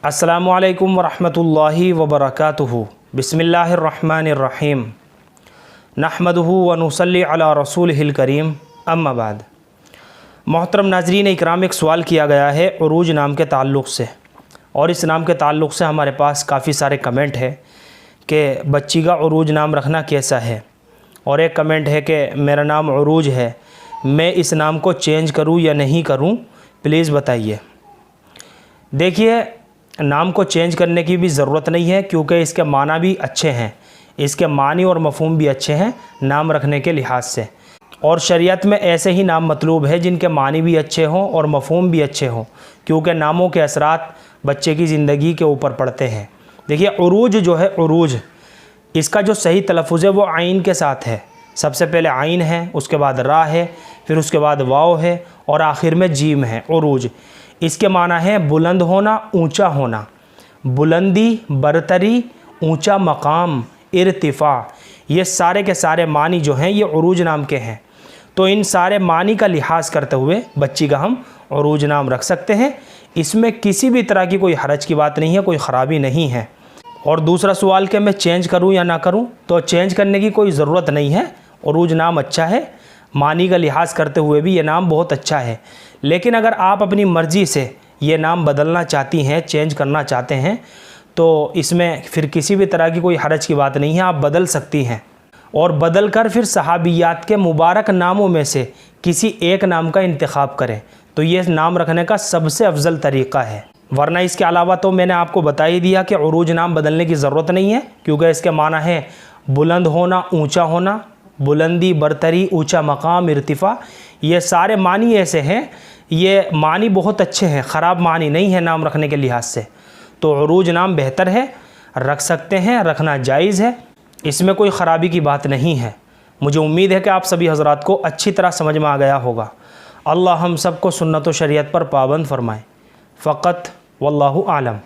अस्सलामु अलैकुम वरहमतुल्लाहि वबरकातुहू। बिस्मिल्लाहिर्रहमानिर्रहीम। नहमदुहू व नुसल्ली अला रसूलिहिल करीम, अम्मा बाद। मोहतरम नाज़रीन इकराम, एक सवाल किया गया है उरूज नाम के ताल्लुक़ से, और इस नाम के ताल्लुक़ से हमारे पास काफ़ी सारे कमेंट है कि बच्ची का उरूज नाम रखना कैसा है। और एक कमेंट है कि मेरा नाम उरूज है, मैं इस नाम को चेंज करूं या नहीं करूं, प्लीज़ बताइए। देखिए, नाम को चेंज करने की भी ज़रूरत नहीं है, क्योंकि इसके माना भी अच्छे हैं, इसके मानी और मफ़हूम भी अच्छे हैं नाम रखने के लिहाज से। और शरीयत में ऐसे ही नाम मतलूब है जिनके मानी भी अच्छे हों और मफ़हूम भी अच्छे हों, क्योंकि नामों के असरात बच्चे की ज़िंदगी के ऊपर पड़ते हैं। देखिए, उरूज जो है, उरूज इसका जो सही तलफ़ुज़ है वो आइन के साथ है। सबसे पहले आइन है, उसके बाद रा है, फिर उसके बाद वाव है और आखिर में जीम है। उरूज इसके माना है बुलंद होना, ऊंचा होना, बुलंदी, बरतरी, ऊंचा मकाम, इर्तिफ़ा। ये सारे के सारे मानी जो हैं ये उरूज नाम के हैं। तो इन सारे मानी का लिहाज करते हुए बच्ची का हम उरूज नाम रख सकते हैं। इसमें किसी भी तरह की कोई हरज की बात नहीं है, कोई ख़राबी नहीं है। और दूसरा सवाल कि मैं चेंज करूं या ना करूं, तो चेंज करने की कोई ज़रूरत नहीं है। उरूज नाम अच्छा है, मानी का लिहाज करते हुए भी ये नाम बहुत अच्छा है। लेकिन अगर आप अपनी मर्ज़ी से ये नाम बदलना चाहती हैं, चेंज करना चाहते हैं, तो इसमें फिर किसी भी तरह की कोई हरज की बात नहीं है, आप बदल सकती हैं। और बदल कर फिर सहाबियात के मुबारक नामों में से किसी एक नाम का इंतखाब करें, तो ये नाम रखने का सबसे अफजल तरीक़ा है। वरना इसके अलावा तो मैंने आपको बता ही दिया कि उरूज नाम बदलने की ज़रूरत नहीं है, क्योंकि इसके माना है बुलंद होना, ऊंचा होना, बुलंदी, बरतरी, ऊंचा मकाम, इर्तिफ़ा। ये सारे मानी ऐसे हैं, ये मानी बहुत अच्छे हैं, ख़राब मानी नहीं है नाम रखने के लिहाज से। तो उरूज नाम बेहतर है, रख सकते हैं, रखना जायज़ है, इसमें कोई ख़राबी की बात नहीं है। मुझे उम्मीद है कि आप सभी हज़रात को अच्छी तरह समझ में आ गया होगा। अल्लाह हम सबको सुन्नत व शरीयत पर पाबंद फ़रमाए। फ़क़त वल्लाहु आलम।